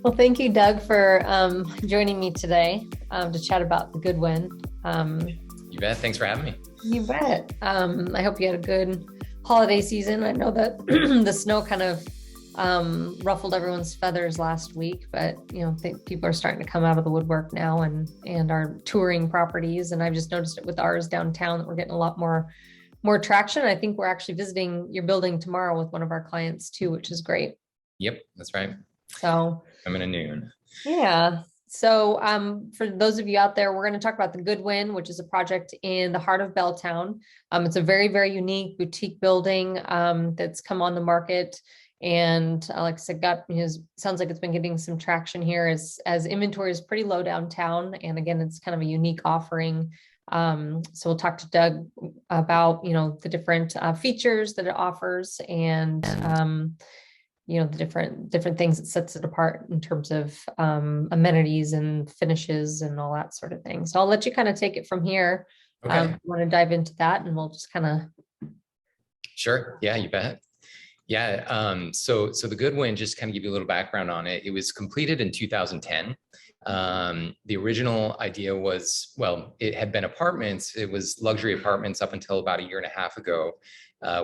Well, thank you, Doug, for joining me today to chat about the Goodwin. You bet. Thanks for having me. You bet. I hope you had a good holiday season. I know that the snow kind of ruffled everyone's feathers last week, but I think people are starting to come out of the woodwork now and are touring properties. And I've just noticed it with ours downtown that we're getting a lot more traction. I think we're actually visiting your building tomorrow with one of our clients too, which is great. Yep, that's right. So I'm in a noon. yeah. So for those of you out there, we're going to talk about the Goodwin, which is a project in the heart of Belltown. It's a very, very unique boutique building that's come on the market. And like I said, sounds like it's been getting some traction here as inventory is pretty low downtown. And again, it's kind of a unique offering. So we'll talk to Doug about, the different features that it offers and the different things that sets it apart in terms of amenities and finishes and all that sort of thing. So I'll let you kind of take it from here. Okay. Want to dive into that, and we'll just kind of. Sure. Yeah, you bet. Yeah. So the Goodwin, just kind of give you a little background on it. It was completed in 2010. The original idea was, well, it had been apartments. It was luxury apartments up until about a year and a half ago,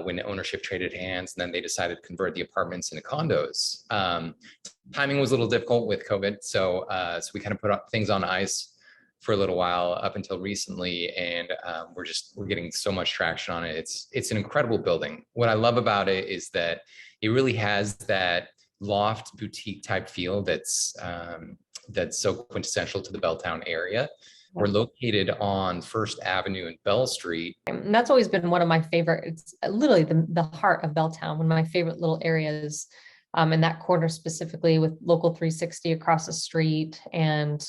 when ownership traded hands, and then they decided to convert the apartments into condos. Timing was a little difficult with COVID, so we kind of put things on ice for a little while up until recently, and we're getting so much traction on it. It's an incredible building. What I love about it is that it really has that loft boutique type feel that's so quintessential to the Belltown area. We're located on First Avenue and Bell Street. And that's always been one of my favorite. It's literally the heart of Belltown, one of my favorite little areas in that corner specifically, with Local 360 across the street and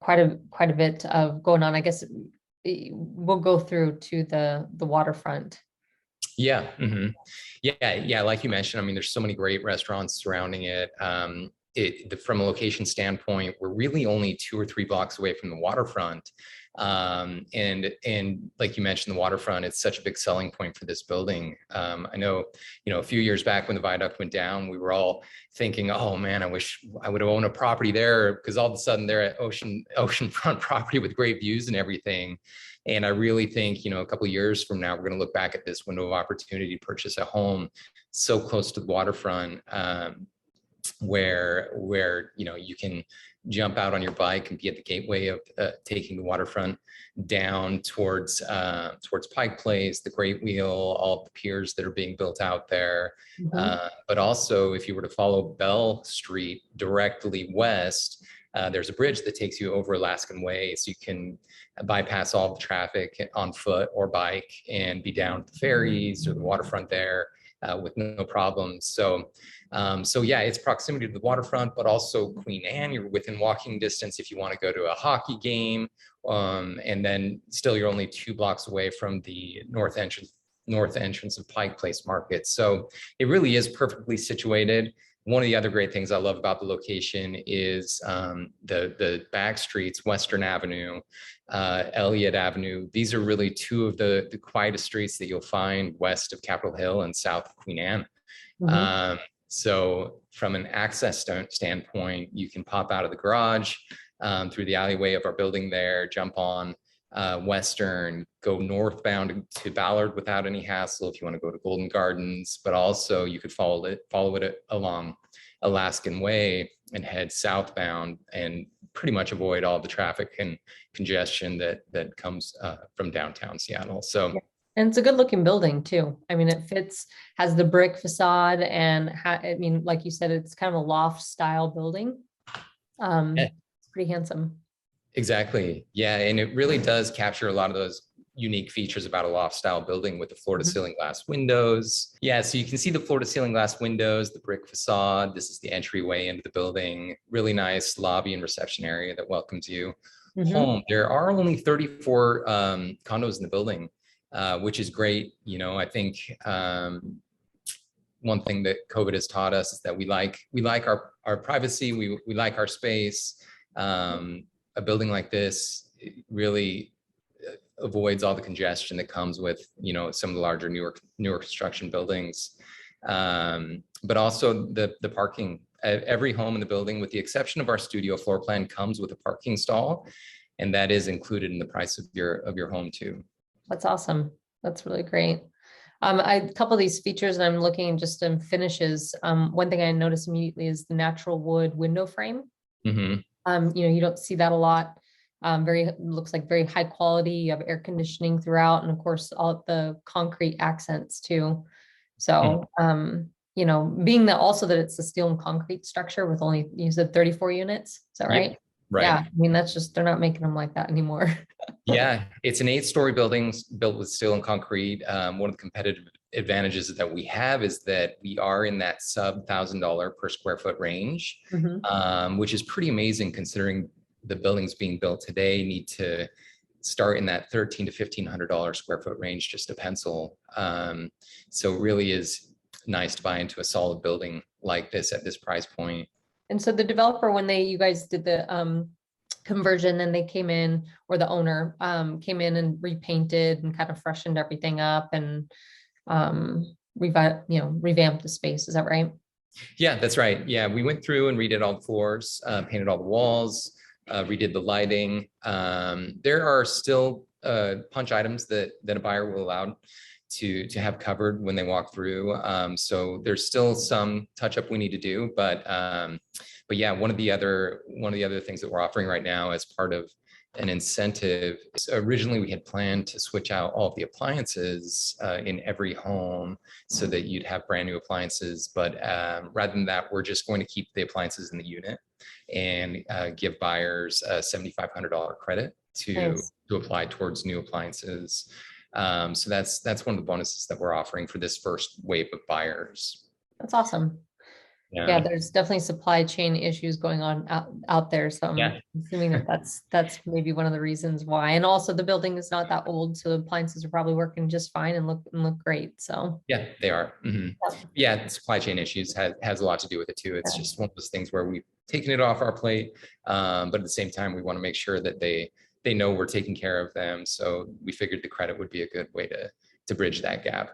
quite a bit of going on. I guess we'll go through to the waterfront. Yeah. Mm-hmm. Yeah. Like you mentioned, I mean, there's so many great restaurants surrounding it. From a location standpoint, we're really only 2 or 3 blocks away from the waterfront. And like you mentioned, the waterfront, it's such a big selling point for this building. I know, a few years back when the viaduct went down, we were all thinking, oh man, I wish I would have owned a property there, because all of a sudden they're at oceanfront property with great views and everything. And I really think, a couple of years from now, we're going to look back at this window of opportunity to purchase a home so close to the waterfront, where you can jump out on your bike and be at the gateway of taking the waterfront down towards Pike Place, the Great Wheel, all the piers that are being built out there. Mm-hmm. But also, if you were to follow Bell Street directly west, there's a bridge that takes you over Alaskan Way, so you can bypass all the traffic on foot or bike and be down at the ferries or the waterfront there with no problems. So yeah, it's proximity to the waterfront, but also Queen Anne. You're within walking distance if you want to go to a hockey game, and then still you're only 2 blocks away from the north entrance of Pike Place Market. So it really is perfectly situated. One of the other great things I love about the location is the back streets, Western Avenue, Elliott Avenue. These are really two of the quietest streets that you'll find west of Capitol Hill and south of Queen Anne. Mm-hmm. So from an access standpoint, you can pop out of the garage through the alleyway of our building there, jump on Western, go northbound to Ballard without any hassle if you want to go to Golden Gardens, but also you could follow it along Alaskan Way and head southbound and pretty much avoid all the traffic and congestion that comes from downtown Seattle. So. Yeah. And it's a good looking building too. I mean, it has the brick facade and like you said, it's kind of a loft style building. Yeah. It's pretty handsome. Exactly. Yeah. And it really does capture a lot of those unique features about a loft style building with the floor to ceiling glass windows. Yeah. So you can see the floor to ceiling glass windows, the brick facade. This is the entryway into the building. Really nice lobby and reception area that welcomes you home. There are only 34 condos in the building, which is great. I think one thing that COVID has taught us is that we like our privacy. We like our space. A building like this really avoids all the congestion that comes with, some of the larger newer construction buildings. But also the parking. Every home in the building, with the exception of our studio floor plan, comes with a parking stall, and that is included in the price of your home too. That's awesome. That's really great. A couple of these features, and I'm looking just in finishes. One thing I noticed immediately is the natural wood window frame. Mm-hmm. You don't see that a lot. Looks like very high quality. You have air conditioning throughout, and of course, all the concrete accents too. So, being that also that it's a steel and concrete structure with only, you said 34 units. Is that right? Yep. Right. Yeah. I mean, that's just, they're not making them like that anymore. Yeah, it's an 8-story building built with steel and concrete. One of the competitive advantages that we have is that we are in that sub $1,000 per square foot range, which is pretty amazing considering the buildings being built today need to start in that $1,300 to $1,500 square foot range just to pencil. So it really is nice to buy into a solid building like this at this price point. And so the developer, when you guys did the conversion, then they came in, or the owner came in and repainted and kind of freshened everything up and revamped the space. Is that right? Yeah, that's right. Yeah, we went through and redid all the floors, painted all the walls, redid the lighting. There are still punch items that a buyer will allow to have covered when they walk through. So there's still some touch up we need to do, but yeah, one of the other things that we're offering right now as part of an incentive is originally we had planned to switch out all of the appliances in every home so that you'd have brand new appliances. But rather than that, we're just going to keep the appliances in the unit and give buyers a $7,500 credit to apply towards new appliances. So that's one of the bonuses that we're offering for this first wave of buyers. That's awesome. Yeah, there's definitely supply chain issues going on out there. So I'm assuming that's maybe one of the reasons why. And also the building is not that old, so the appliances are probably working just fine and look great. So yeah, they are. Yeah, the supply chain issues has a lot to do with it too. It's just one of those things where we've taken it off our plate, but at the same time, we want to make sure that they know we're taking care of them. So we figured the credit would be a good way to bridge that gap.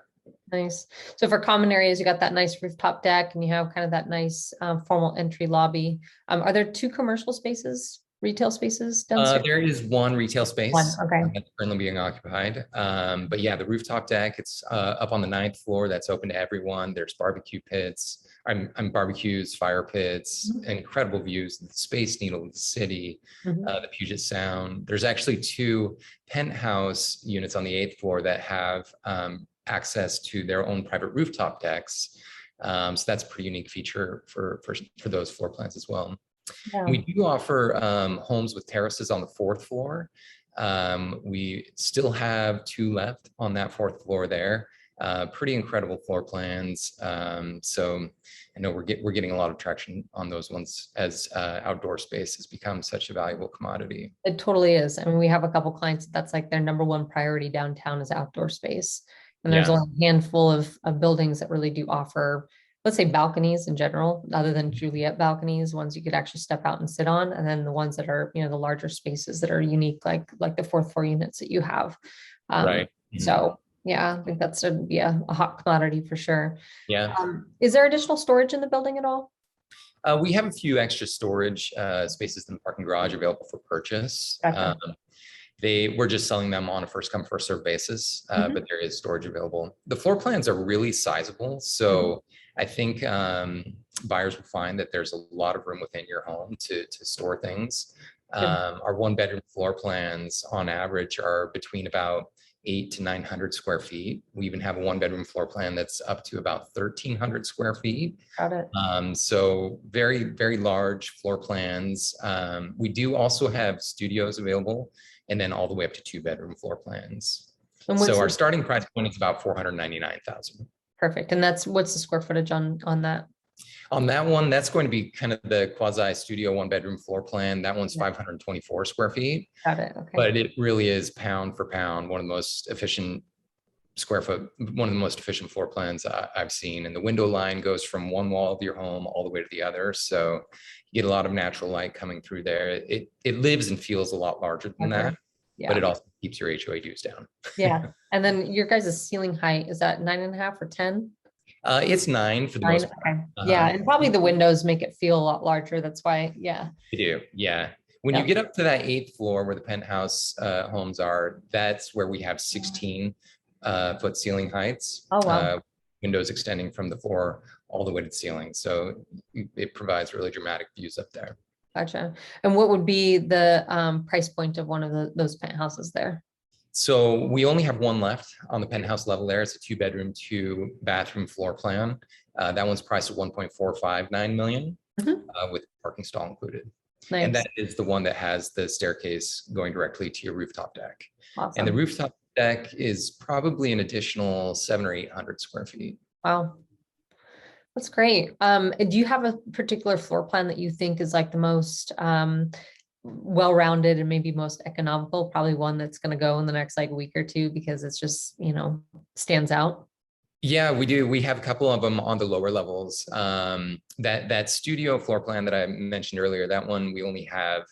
Nice. So for common areas, you got that nice rooftop deck and you have kind of that nice formal entry lobby. Are there 2 commercial spaces, retail spaces downstairs? There is one retail space that's currently being occupied. But yeah, the rooftop deck, it's up on the 9th floor. That's open to everyone. There's barbecue pits, barbecues, fire pits, incredible views of the Space Needle, the city, the Puget Sound. There's actually 2 penthouse units on the 8th floor that have access to their own private rooftop decks. So that's a pretty unique feature for those floor plans as well. Yeah. We do offer homes with terraces on the 4th floor. We still have 2 left on that 4th floor there. Pretty incredible floor plans. So I know we're getting a lot of traction on those ones as outdoor space has become such a valuable commodity. It totally is. I mean, we have a couple clients that's like their number 1 priority downtown is outdoor space. And there's only a handful of buildings that really do offer, let's say, balconies in general, other than Juliet balconies, ones you could actually step out and sit on. And then the ones that are, the larger spaces that are unique, like the 4th floor units that you have. Right. So yeah, I think that's a hot commodity for sure. Yeah. Is there additional storage in the building at all? We have a few extra storage spaces in the parking garage available for purchase. Gotcha. We're just selling them on a first come, first serve basis, but there is storage available. The floor plans are really sizable. So I think buyers will find that there's a lot of room within your home to store things. Our 1-bedroom floor plans on average are between about 800 to 900 square feet. We even have a 1-bedroom floor plan that's up to about 1,300 square feet. Got it. So very, very large floor plans. We do also have studios available, and then all the way up to 2-bedroom floor plans. So our starting price point is about $499,000. Perfect. And what's the square footage on that? On that one, that's going to be kind of the quasi studio 1-bedroom floor plan. That one's 524 square feet. Got it. Okay. But it really is pound for pound one of the most efficient one of the most efficient floor plans I've seen. And the window line goes from one wall of your home all the way to the other. So you get a lot of natural light coming through there. It lives and feels a lot larger than that, but it also keeps your HOA dues down. Yeah. And then your guys' ceiling height, is that 9.5 or 10? It's 9 for the Nine, most okay. part. Yeah, and probably the windows make it feel a lot larger. That's why, yeah. They do, yeah. When you Yeah. get up to that 8th floor where the penthouse homes are, that's where we have 16 foot ceiling heights. Oh, wow. Windows extending from the floor all the way to the ceiling. So it provides really dramatic views up there. Gotcha. And what would be the price point of one of those penthouses there? So we only have one left on the penthouse level there. It's a 2 bedroom, 2 bathroom floor plan. That one's priced at 1.459 million Mhm. with parking stall included. And Nice. that is the one that has the staircase going directly to your rooftop deck. And the Awesome. rooftop deck is probably an additional 700 or 800 square feet. Wow. That's great. Do you have a particular floor plan that you think is like the most well-rounded and maybe most economical? Probably one that's going to go in the next like week or two because it's just, stands out. Yeah, we do. We have a couple of them on the lower levels. That studio floor plan that I mentioned earlier, that one we only have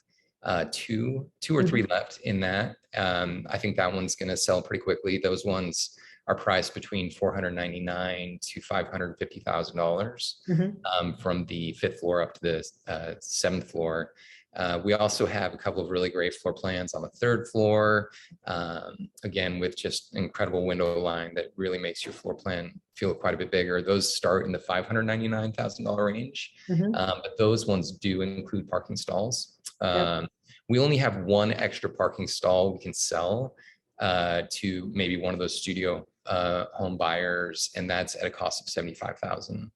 two or three left in that. I think that one's going to sell pretty quickly. Those ones are priced between $499 to $550,000 Mhm. from the 5th floor up to the 7th floor. We also have a couple of really great floor plans on the 3rd floor, again, with just incredible window line that really makes your floor plan feel quite a bit bigger. Those start in the $599,000 range, Mhm. but those ones do include parking stalls. Yep. We only have one extra parking stall we can sell to maybe one of those studio home buyers, and that's at a cost of $75,000.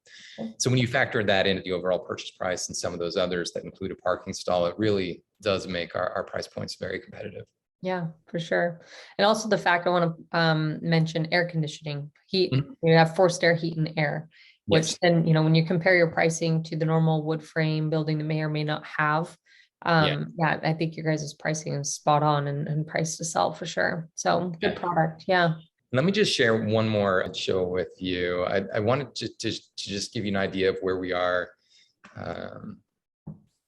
So when you factor that into the overall purchase price and some of those others that include a parking stall, it really does make our price points very competitive. Yeah, for sure. And also the fact I want to mention air conditioning, heat, Mhm. you have forced air, heat and air, which Yes. then, when you compare your pricing to the normal wood frame building that may or may not have, Yeah. yeah, I think your guys' pricing is spot on and price to sell for sure. So good Yeah. product. Yeah. Let me just share one more show with you. I wanted to just give you an idea of where we are um,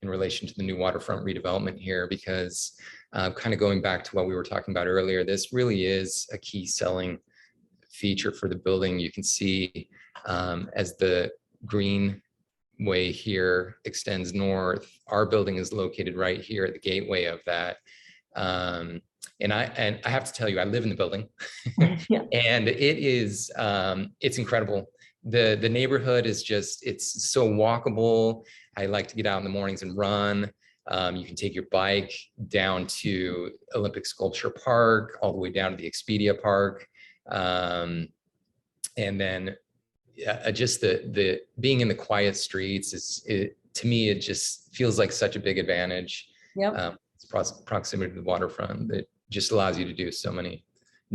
in relation to the new waterfront redevelopment here, because kind of going back to what we were talking about earlier, this really is a key selling feature for the building. You can see as the greenway here extends north, our building is located right here at the gateway of that. And I have to tell you, I live in the building, Yeah. and it's incredible. The neighborhood is just, it's so walkable. I like to get out in the mornings and run. You can take your bike down to Olympic Sculpture Park, all the way down to the Expedia Park. And then just the being in the quiet streets to me, it just feels like such a big advantage. Yep. Proximity to the waterfront that just allows you to do so many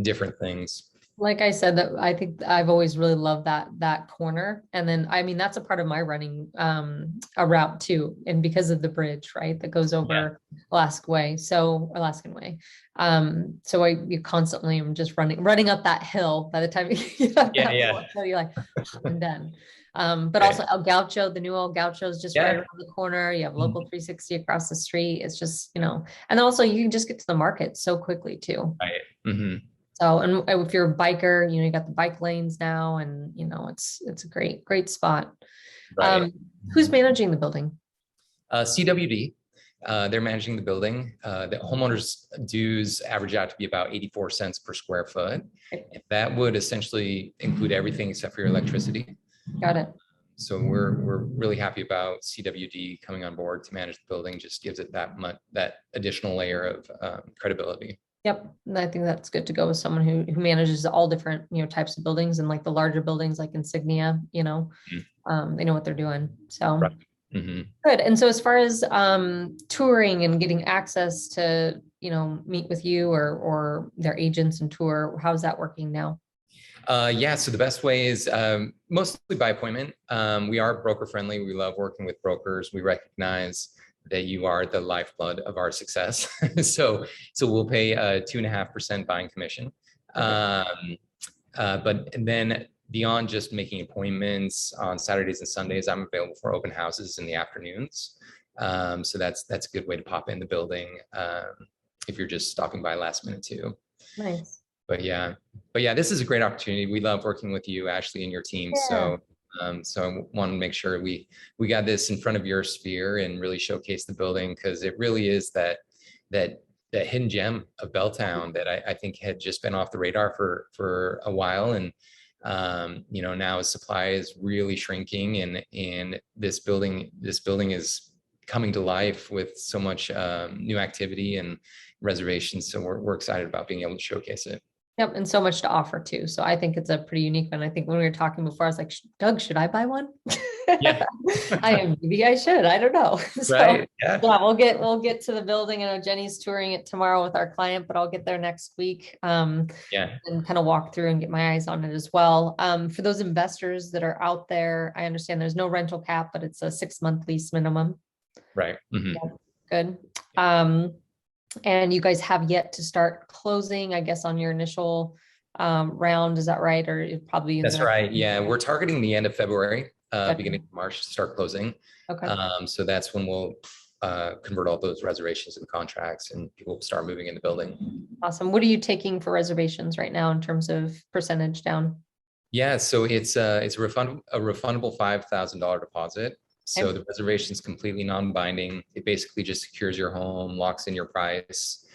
different things. Like I said, that I think I've always really loved that corner. And then I mean that's a part of my running a route too. And because of the bridge, right, that goes Yeah. over Alaskan Way. So you constantly am just running up that hill by the time you get up Yeah. that Yeah. hill, you're like, I'm done. But Right. also El Gaucho, the new El Gaucho is just right Yeah. around the corner. You have Local 360 across the street. It's just, and also you can just get to the market so quickly too. Right. Mm-hmm. So, and if you're a biker, you got the bike lanes now, and it's a great spot. Right. Who's managing the building? CWD, they're managing the building. The homeowners' dues average out to be about 84 cents per square foot. And that would essentially include everything except for your electricity. Got it. So we're really happy about CWD coming on board to manage the building. Just gives it that additional layer of credibility. Yep. And I think that's good to go with someone who manages all different, types of buildings, and like the larger buildings like Insignia, they know what they're doing. So Right. Mm-hmm. good. And so as far as touring and getting access to, meet with you or their agents and tour, how's that working now? Yeah, so the best way is mostly by appointment. We are broker friendly. We love working with brokers. We recognize that you are the lifeblood of our success. so we'll pay a 2.5% buying commission. But then beyond just making appointments on Saturdays and Sundays, I'm available for open houses in the afternoons. So that's a good way to pop in the building if you're just stopping by last minute too. Nice. but yeah, this is a great opportunity. We love working with you, Ashley, and your team. Yeah. So I want to make sure we got this in front of your sphere and really showcase the building, because it really is that that hidden gem of Belltown that I think had just been off the radar for a while. And now supply is really shrinking, and this building is coming to life with so much new activity and reservations. So we're excited about being able to showcase it. Yep, and so much to offer too. So I think it's a pretty unique one. I think when we were talking before, I was like, Doug, should I buy one? Yeah. Maybe I should. I don't know. So Right. Yeah. yeah, we'll get to the building. I know Jenny's touring it tomorrow with our client, but I'll get there next week. Yeah. And kind of walk through and get my eyes on it as well. For those investors that are out there, I understand there's no rental cap, but it's a 6-month lease minimum. Right. Mhm. Yeah, good. And you guys have yet to start closing, I guess, on your initial round. Is that right? Or it probably That's right. Yeah, we're targeting the end of February, Okay. beginning of March to start closing. Okay. So that's when we'll convert all those reservations into contracts, and people will start moving in the building. Awesome. What are you taking for reservations right now in terms of percentage down? Yeah, so it's a refundable $5,000 deposit. So Okay. the reservation is completely non-binding. It basically just secures your home, locks in your price.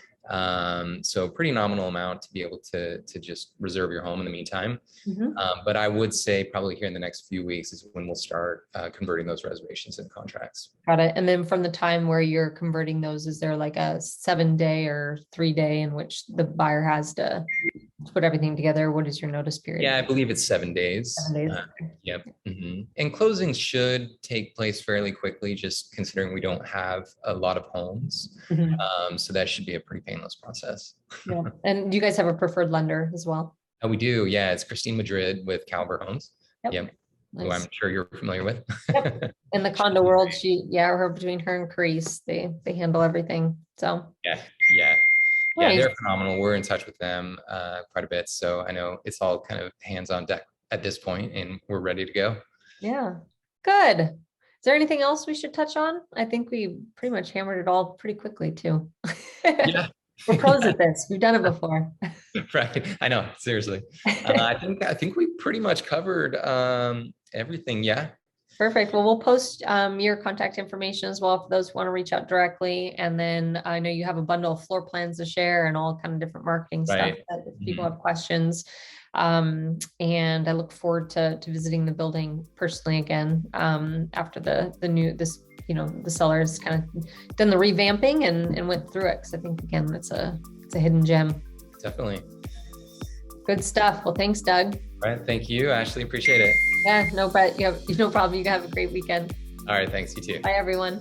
So pretty nominal amount to be able to just reserve your home in the meantime. Mhm. But I would say probably here in the next few weeks is when we'll start converting those reservations into contracts. Got it. And then from the time where you're converting those, is there like a 7-day or 3-day in which the buyer has to put everything together? What is your notice period? Yeah, I believe it's 7 days. 7 days. Yep. Mhm. And closings should take place fairly quickly, just considering we don't have a lot of homes. Mhm. So that should be a pretty painless process. Yeah. And do you guys have a preferred lender as well? We do. Yeah, it's Christine Madrid with Caliber Homes. Yep. Who Nice. I'm sure you're familiar with. In the condo world, between her and Carice, they handle everything. So Yeah. nice. They're phenomenal. We're in touch with them quite a bit. So I know it's all kind of hands on deck at this point, and we're ready to go. Yeah, good. Is there anything else we should touch on? I think we pretty much hammered it all pretty quickly too. Yeah. We're pros at this. We've done it before. Right. I know. Seriously. I think we pretty much covered everything. Yeah. Perfect. Well, we'll post your contact information as well for those who want to reach out directly. And then I know you have a bundle of floor plans to share and all kind of different marketing stuff Right. that if people have questions. And I look forward to visiting the building personally again after the sellers kind of done the revamping and went through it. Because I think again, it's a hidden gem. Definitely. Good stuff. Well, thanks, Doug. All right. Thank you, Ashley. Appreciate it. Yeah, no problem. You have a great weekend. All right. Thanks. You too. Bye, everyone.